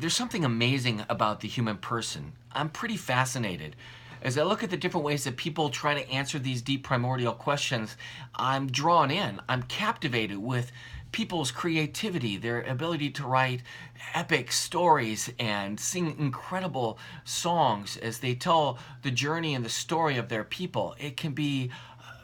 There's something amazing about the human person. I'm pretty fascinated. As I look at the different ways that people try to answer these deep primordial questions, I'm drawn in. I'm captivated with people's creativity, their ability to write epic stories and sing incredible songs as they tell the journey and the story of their people. It can be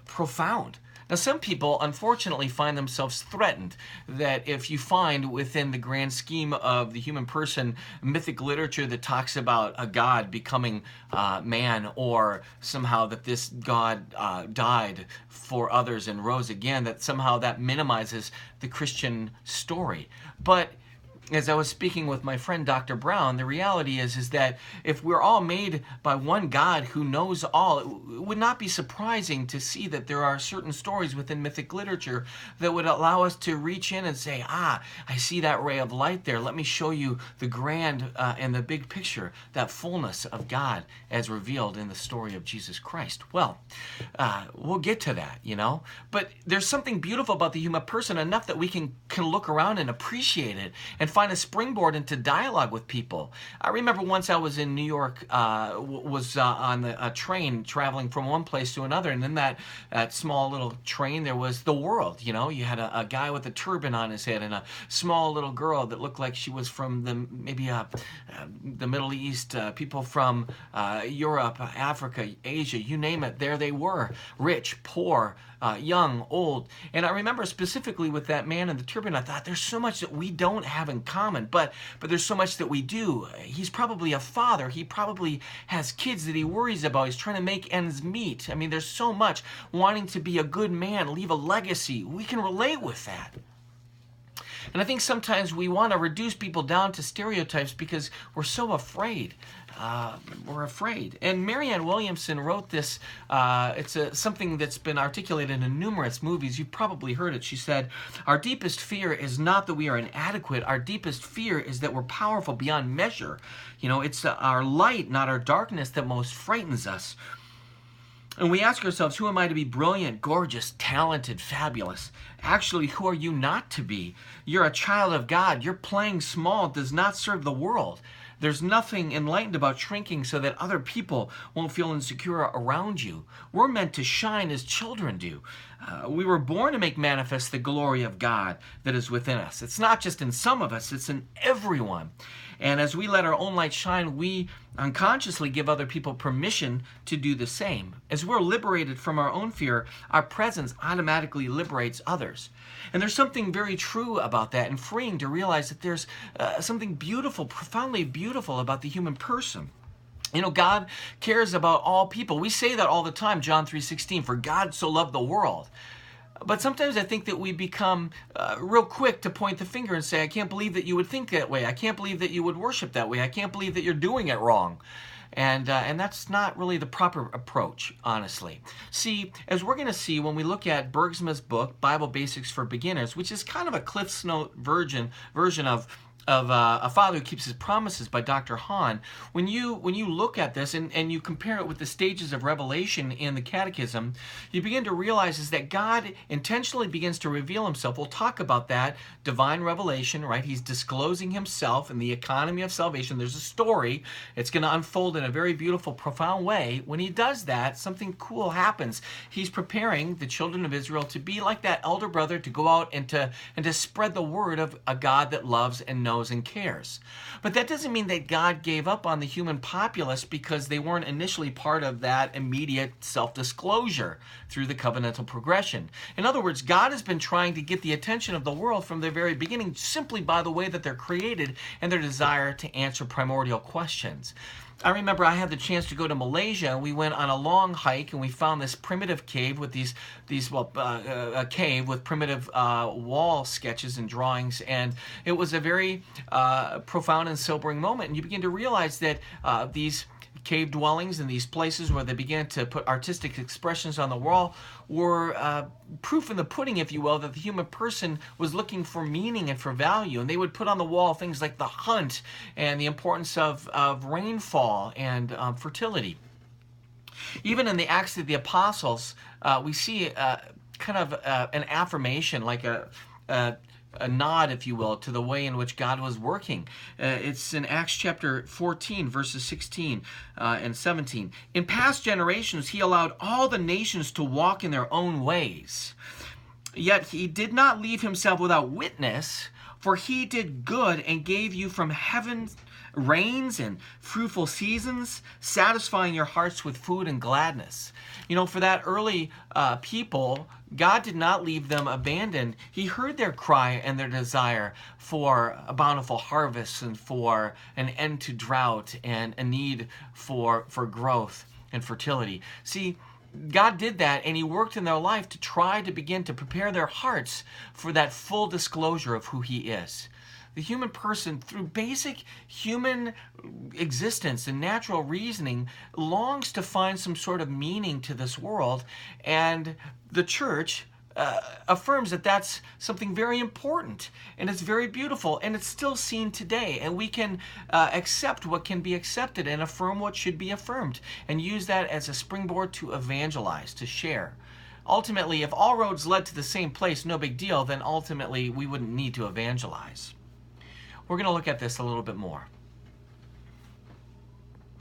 profound. Now, some people unfortunately find themselves threatened that if you find within the grand scheme of the human person mythic literature that talks about a god becoming man, or somehow that this god died for others and rose again, that somehow that minimizes the Christian story. But as I was speaking with my friend Dr. Brown, the reality is that if we're all made by one God who knows all, it would not be surprising to see that there are certain stories within mythic literature that would allow us to reach in and say, I see that ray of light there. Let me show you the grand and the big picture, that fullness of God as revealed in the story of Jesus Christ. Well, we'll get to that, But there's something beautiful about the human person, enough that we can look around and appreciate it and find a springboard into dialogue with people. I remember once I was in New York, was on a train traveling from one place to another, and in that small little train there was the world. You had a guy with a turban on his head and a small little girl that looked like she was from the Middle East, people from Europe, Africa, Asia, you name it, there they were, rich, poor, young, old. And I remember specifically with that man in the turban, I thought, there's so much that we don't have in common, but there's so much that we do. He's probably a father. He probably has kids that he worries about. He's trying to make ends meet. I mean, there's so much wanting to be a good man, leave a legacy. We can relate with that. And I think sometimes we want to reduce people down to stereotypes because we're so afraid. We're afraid. And Marianne Williamson wrote this. It's something that's been articulated in numerous movies. You've probably heard it. She said, "Our deepest fear is not that we are inadequate. Our deepest fear is that we're powerful beyond measure. It's our light, not our darkness, that most frightens us." And we ask ourselves, who am I to be brilliant, gorgeous, talented, fabulous? Actually, who are you not to be? You're a child of God. Your playing small does not serve the world. There's nothing enlightened about shrinking so that other people won't feel insecure around you. We're meant to shine as children do. We were born to make manifest the glory of God that is within us. It's not just in some of us, it's in everyone. And as we let our own light shine, we unconsciously give other people permission to do the same. As we're liberated from our own fear, our presence automatically liberates others. And there's something very true about that and freeing to realize that there's something beautiful, profoundly beautiful about the human person. God cares about all people. We say that all the time, John 3:16, for God so loved the world. But sometimes I think that we become real quick to point the finger and say, I can't believe that you would think that way. I can't believe that you would worship that way. I can't believe that you're doing it wrong. And that's not really the proper approach, honestly. See, as we're going to see when we look at Bergsma's book, Bible Basics for Beginners, which is kind of a Cliff's Note version of A Father Who Keeps His Promises by Dr. Hahn, when you look at this and you compare it with the stages of revelation in the Catechism, you begin to realize is that God intentionally begins to reveal himself. We'll talk about that, divine revelation, right? He's disclosing himself in the economy of salvation. There's a story. It's going to unfold in a very beautiful, profound way. When he does that, something cool happens. He's preparing the children of Israel to be like that elder brother, to go out and to spread the word of a God that loves and knows and cares. But that doesn't mean that God gave up on the human populace because they weren't initially part of that immediate self-disclosure through the covenantal progression. In other words, God has been trying to get the attention of the world from the very beginning simply by the way that they're created and their desire to answer primordial questions. I remember I had the chance to go to Malaysia, and we went on a long hike, and we found this primitive cave with a cave with primitive wall sketches and drawings, and it was a very profound and sobering moment. And you begin to realize that these cave dwellings and these places where they began to put artistic expressions on the wall were proof in the pudding, if you will, that the human person was looking for meaning and for value. And they would put on the wall things like the hunt and the importance of rainfall and fertility. Even in the Acts of the Apostles, we see kind of an affirmation, like a a nod, if you will, to the way in which God was working. It's in Acts chapter 14, verses 16 and 17. In past generations, he allowed all the nations to walk in their own ways. Yet he did not leave himself without witness, for he did good and gave you from heaven rains and fruitful seasons, satisfying your hearts with food and gladness. You know, for that early people, God did not leave them abandoned. He heard their cry and their desire for a bountiful harvest and for an end to drought and a need for growth and fertility. See, God did that, and he worked in their life to try to begin to prepare their hearts for that full disclosure of who he is. The human person, through basic human existence and natural reasoning, longs to find some sort of meaning to this world, and the church affirms that that's something very important, and it's very beautiful, and it's still seen today, and we can accept what can be accepted and affirm what should be affirmed, and use that as a springboard to evangelize, to share. Ultimately, if all roads led to the same place, no big deal, then ultimately we wouldn't need to evangelize. We're going to look at this a little bit more.